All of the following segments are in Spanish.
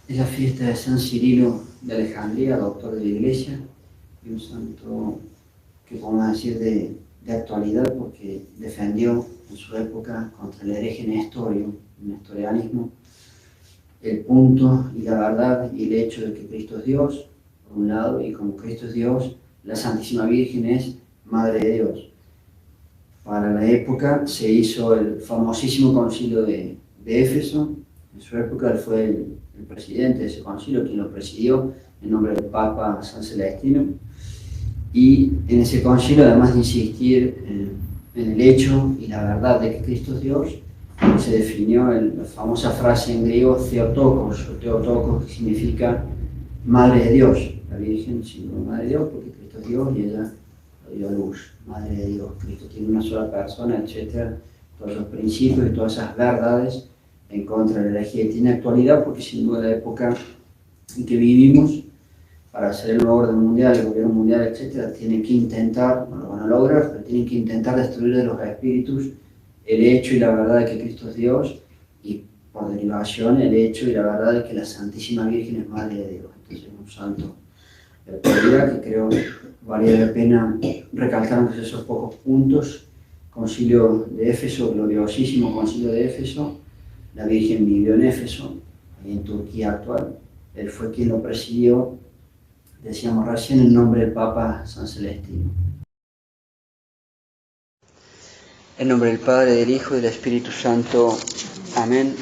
Es la fiesta de San Cirilo de Alejandría, doctor de la Iglesia, y un santo que podemos decir de actualidad porque defendió en su época contra el hereje Nestorio, el nestorianismo, el punto y la verdad y el hecho de que Cristo es Dios, por un lado, y como Cristo es Dios, la Santísima Virgen es Madre de Dios. Para la época se hizo el famosísimo concilio de Éfeso. En su época él fue el presidente de ese concilio, quien lo presidió en nombre del Papa San Celestino. Y en ese concilio, además de insistir en el hecho y la verdad de que Cristo es Dios, se definió la famosa frase en griego Theotokos, o Teotokos, que significa Madre de Dios. La Virgen siendo Madre de Dios porque Cristo es Dios y ella lo dio a luz. Madre de Dios, Cristo tiene una sola persona, etc. Todos los principios y todas esas verdades en contra de la herejía. Tiene actualidad porque sin duda la época en que vivimos, para hacer el nuevo orden mundial, el gobierno mundial, etc., tienen que intentar, no lo van a lograr, pero tienen que intentar destruir de los espíritus el hecho y la verdad de que Cristo es Dios y por derivación el hecho y la verdad de que la Santísima Virgen es Madre de Dios. Entonces es un santo de actualidad que creo valía la pena recalcar esos pocos puntos. Concilio de Éfeso, gloriosísimo concilio de Éfeso. La Virgen vivió en Éfeso, ahí en Turquía actual. Él fue quien lo presidió, decíamos recién, en nombre del Papa San Celestino. En nombre del Padre, del Hijo y del Espíritu Santo. Amén.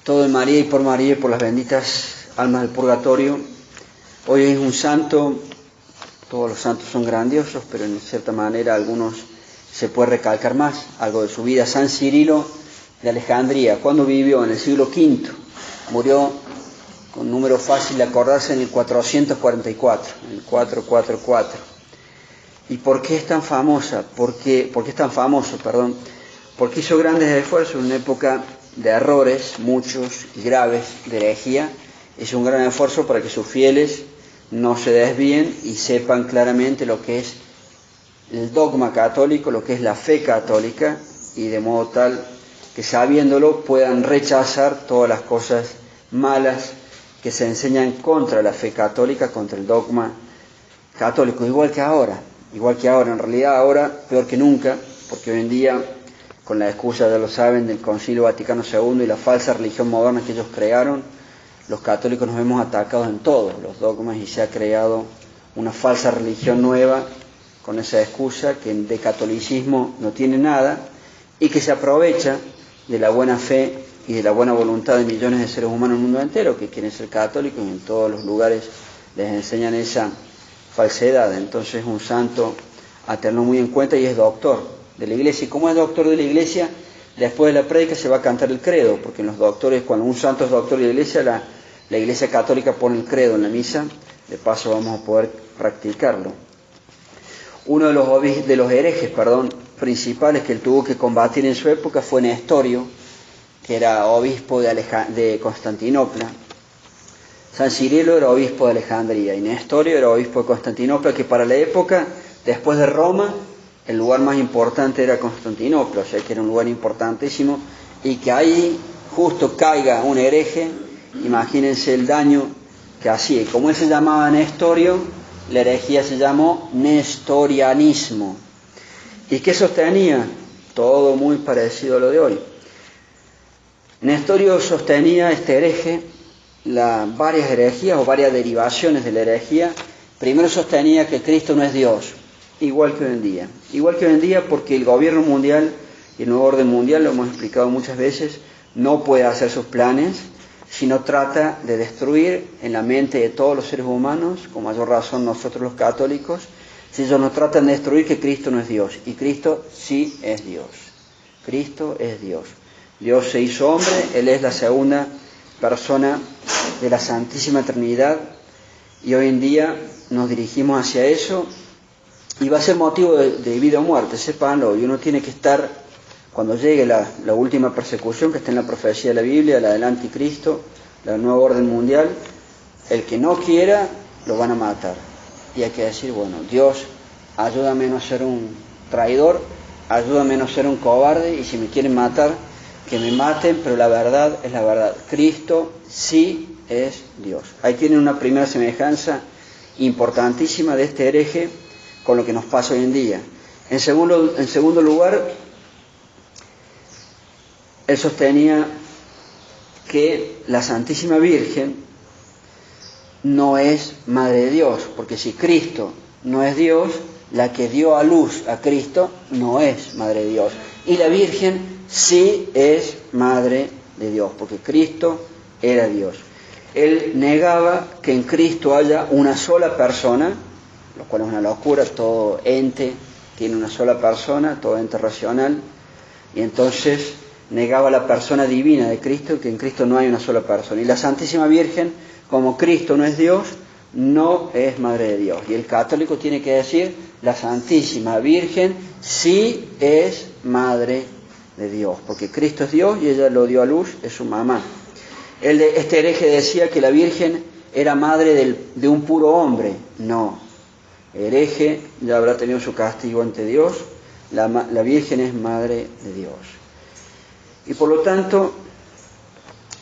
Todo en María y por las benditas almas del purgatorio. Hoy es un santo, todos los santos son grandiosos, pero en cierta manera algunos se puede recalcar más, algo de su vida. San Cirilo de Alejandría, ¿cuándo vivió? En el siglo V. Murió, con número fácil de acordarse, en el 444, en el 444. ¿Y por qué es tan famosa? ¿Por qué es tan famoso? Porque hizo grandes esfuerzos en una época de errores, muchos y graves, de herejía. Hizo un gran esfuerzo para que sus fieles no se desvíen y sepan claramente lo que es el dogma católico, lo que es la fe católica, y de modo tal que sabiéndolo puedan rechazar todas las cosas malas que se enseñan contra la fe católica, contra el dogma católico, igual que ahora, en realidad ahora peor que nunca, porque hoy en día, con la excusa, ya lo saben, del Concilio Vaticano II y la falsa religión moderna que ellos crearon, los católicos nos vemos atacados en todos los dogmas y se ha creado una falsa religión nueva con esa excusa que de catolicismo no tiene nada y que se aprovecha de la buena fe y de la buena voluntad de millones de seres humanos en el mundo entero que quieren ser católicos, y en todos los lugares les enseñan esa falsedad. Entonces un santo a tenerlo muy en cuenta, y es doctor de la Iglesia. Y como es doctor de la Iglesia, después de la prédica se va a cantar el credo, porque en los doctores, cuando un santo es doctor de la Iglesia, la Iglesia Católica pone el credo en la misa. De paso vamos a poder practicarlo. Uno de los herejes principales que él tuvo que combatir en su época fue Nestorio, que era obispo de Constantinopla. San Cirilo era obispo de Alejandría y Nestorio era obispo de Constantinopla, que para la época, después de Roma, el lugar más importante era Constantinopla, o sea que era un lugar importantísimo, y que ahí justo caiga un hereje, imagínense el daño que hacía. Y como él se llamaba Nestorio, la herejía se llamó nestorianismo. ¿Y qué sostenía? Todo muy parecido a lo de hoy. Nestorio sostenía, este hereje, varias herejías o varias derivaciones de la herejía. Primero sostenía que Cristo no es Dios, igual que hoy en día. Igual que hoy en día, porque el gobierno mundial y el nuevo orden mundial, lo hemos explicado muchas veces, no puede hacer sus planes, sino trata de destruir en la mente de todos los seres humanos, con mayor razón nosotros los católicos, si ellos nos tratan de destruir que Cristo no es Dios. Y Cristo sí es Dios. Cristo es Dios. Dios se hizo hombre, Él es la segunda persona de la Santísima Trinidad, y hoy en día nos dirigimos hacia eso, y va a ser motivo de vida o muerte, sépanlo. Y uno tiene que estar, cuando llegue la última persecución que está en la profecía de la Biblia, la del anticristo, la del nuevo orden mundial, el que no quiera lo van a matar. Y hay que decir, bueno, Dios, ayúdame a no ser un traidor, ayúdame a no ser un cobarde, y si me quieren matar, que me maten, pero la verdad es la verdad. Cristo sí es Dios. Ahí tienen una primera semejanza importantísima de este hereje con lo que nos pasa hoy en día. En segundo lugar, él sostenía que la Santísima Virgen no es Madre de Dios, porque si Cristo no es Dios, la que dio a luz a Cristo no es Madre de Dios. Y la Virgen sí es Madre de Dios, porque Cristo era Dios. Él negaba que en Cristo haya una sola persona, lo cual es una locura. Todo ente tiene una sola persona, todo ente racional, y entonces negaba la persona divina de Cristo, que en Cristo no hay una sola persona. Y la Santísima Virgen, como Cristo no es Dios, no es Madre de Dios. Y el católico tiene que decir, la Santísima Virgen sí es Madre de Dios, porque Cristo es Dios y ella lo dio a luz, es su mamá. Este hereje decía que la Virgen era madre de un puro hombre. No, hereje ya habrá tenido su castigo ante Dios. La Virgen es Madre de Dios. Y por lo tanto,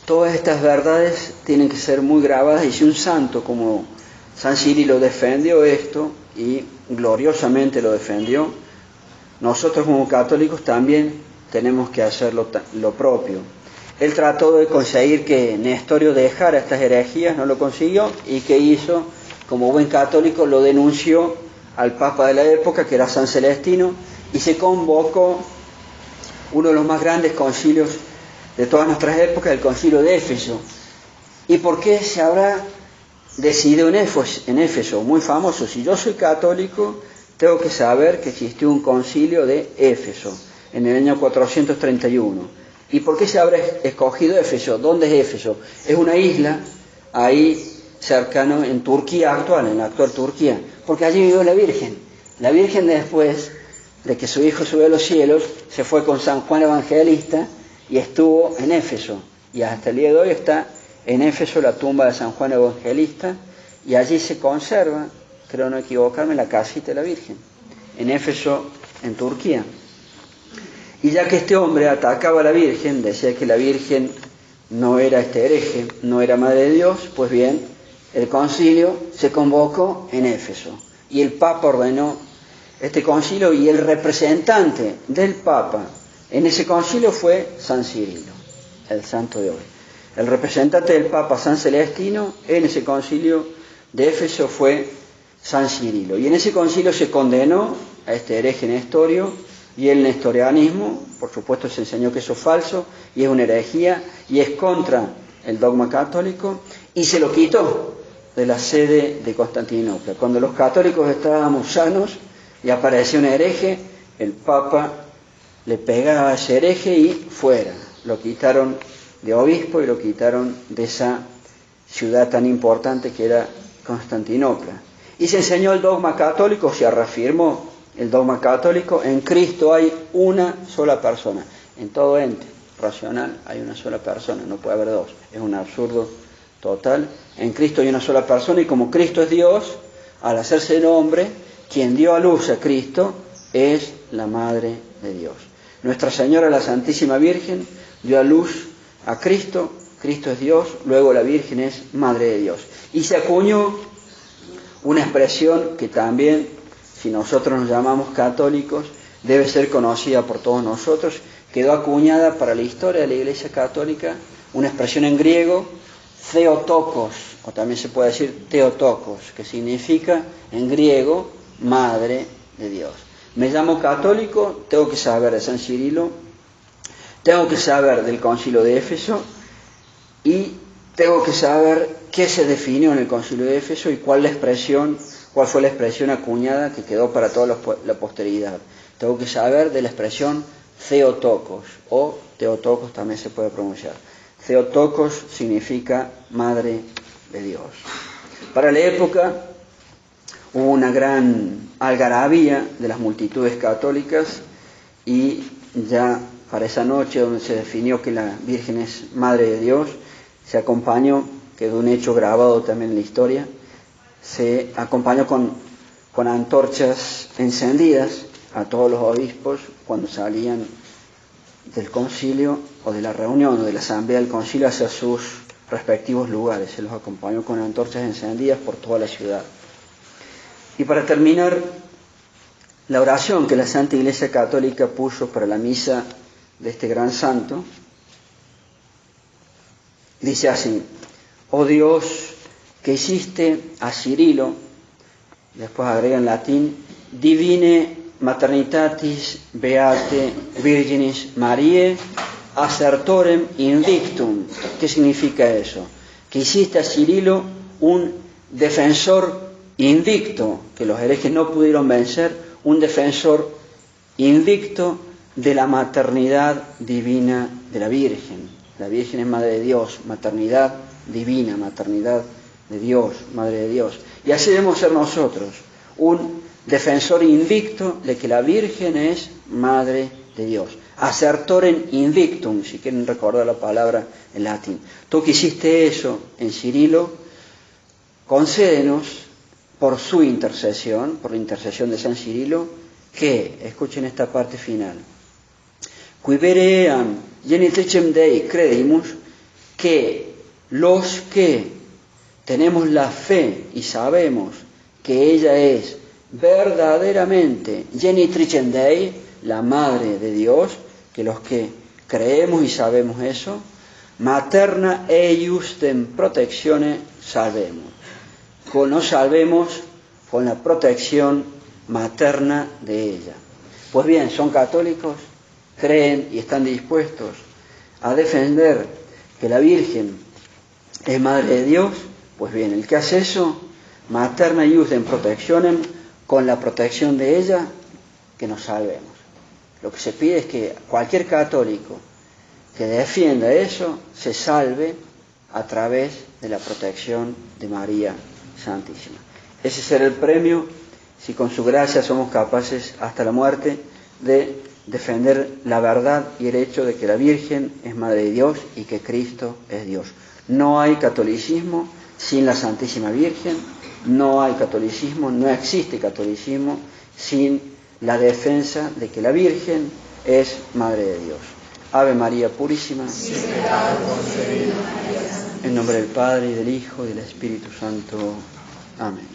todas estas verdades tienen que ser muy grabadas, y si un santo como San Cirilo defendió esto, y gloriosamente lo defendió, nosotros como católicos también tenemos que hacer lo propio. Él trató de conseguir que Nestorio dejara estas herejías, no lo consiguió, y ¿qué hizo? Como buen católico lo denunció al Papa de la época, que era San Celestino, y se convocó uno de los más grandes concilios de todas nuestras épocas, el concilio de Éfeso. ¿Y por qué se habrá decidido en Éfeso? Muy famoso. Si yo soy católico, tengo que saber que existió un concilio de Éfeso en el año 431. ¿Y por qué se habrá escogido Éfeso? ¿Dónde es Éfeso? Es una isla ahí cercano en Turquía actual, en la actual Turquía, porque allí vivió la Virgen. La Virgen, después de que su hijo subió a los cielos, se fue con San Juan Evangelista y estuvo en Éfeso. Y hasta el día de hoy está en Éfeso la tumba de San Juan Evangelista, y allí se conserva, creo no equivocarme, la casita de la Virgen, en Éfeso, en Turquía. Y ya que este hombre atacaba a la Virgen, decía que la Virgen no era este hereje, no era Madre de Dios, pues bien, el concilio se convocó en Éfeso. Y el Papa ordenó este concilio, y el representante del Papa en ese concilio fue San Cirilo, el santo de hoy. El representante del Papa, San Celestino, en ese concilio de Éfeso fue San Cirilo. Y en ese concilio se condenó a este hereje Nestorio, y el nestorianismo, por supuesto, se enseñó que eso es falso, y es una herejía, y es contra el dogma católico, y se lo quitó de la sede de Constantinopla. Cuando los católicos estábamos sanos y apareció un hereje, el Papa le pegaba a ese hereje y fuera. Lo quitaron de obispo y lo quitaron de esa ciudad tan importante que era Constantinopla. Y se enseñó el dogma católico, se reafirmó el dogma católico: en Cristo hay una sola persona. En todo ente racional hay una sola persona, no puede haber dos. Es un absurdo total. En Cristo hay una sola persona, y como Cristo es Dios, al hacerse hombre, quien dio a luz a Cristo es la Madre de Dios. Nuestra Señora, la Santísima Virgen, dio a luz a Cristo. Cristo es Dios, luego la Virgen es Madre de Dios. Y se acuñó una expresión que también, si nosotros nos llamamos católicos, debe ser conocida por todos nosotros. Quedó acuñada para la historia de la Iglesia Católica una expresión en griego, Theotokos, o también se puede decir Theotokos, que significa en griego Madre de Dios. Me llamo católico, tengo que saber de San Cirilo, tengo que saber del concilio de Éfeso, y tengo que saber qué se definió en el concilio de Éfeso y cuál fue la expresión acuñada que quedó para toda la posteridad. Tengo que saber de la expresión Theotokos, o Theotokos también se puede pronunciar. Theotokos significa Madre de Dios. Para la época hubo una gran algarabía de las multitudes católicas, y ya para esa noche donde se definió que la Virgen es Madre de Dios, se acompañó, quedó un hecho grabado también en la historia, se acompañó con antorchas encendidas a todos los obispos cuando salían del concilio o de la reunión o de la asamblea del concilio hacia sus respectivos lugares. Se los acompañó con antorchas encendidas por toda la ciudad. Y para terminar, la oración que la Santa Iglesia Católica puso para la misa de este gran santo dice así: oh Dios, que hiciste a Cirilo, después agrega en latín, divine maternitatis beate virginis Mariae assertorem invictum. ¿Qué significa eso? Que hiciste a Cirilo un defensor invicto, que los herejes no pudieron vencer, un defensor invicto de la maternidad divina de la Virgen. La Virgen es Madre de Dios, maternidad divina, maternidad de Dios, Madre de Dios. Y así debemos ser nosotros, un defensor invicto de que la Virgen es Madre de Dios. Assertorem invictum, si quieren recordar la palabra en latín. Tú que hiciste eso en Cirilo, concédenos por su intercesión, por la intercesión de San Cirilo, que, escuchen esta parte final, quibere eam genitricem Dei credimus, que los que tenemos la fe y sabemos que ella es verdaderamente genitricem Dei, la Madre de Dios, que los que creemos y sabemos eso, materna eiustem protectione salvemos. Nos salvemos con la protección materna de ella. Pues bien, son católicos, creen y están dispuestos a defender que la Virgen es Madre de Dios. Pues bien, el que hace eso, materna eiustem protectionem, con la protección de ella, que nos salvemos. Lo que se pide es que cualquier católico que defienda eso se salve a través de la protección de María Santísima. Ese será el premio si con su gracia somos capaces hasta la muerte de defender la verdad y el hecho de que la Virgen es Madre de Dios y que Cristo es Dios. No hay catolicismo sin la Santísima Virgen, no hay catolicismo, no existe catolicismo sin la defensa de que la Virgen es Madre de Dios. Ave María Purísima. En nombre del Padre, y del Hijo, y del Espíritu Santo. Amén.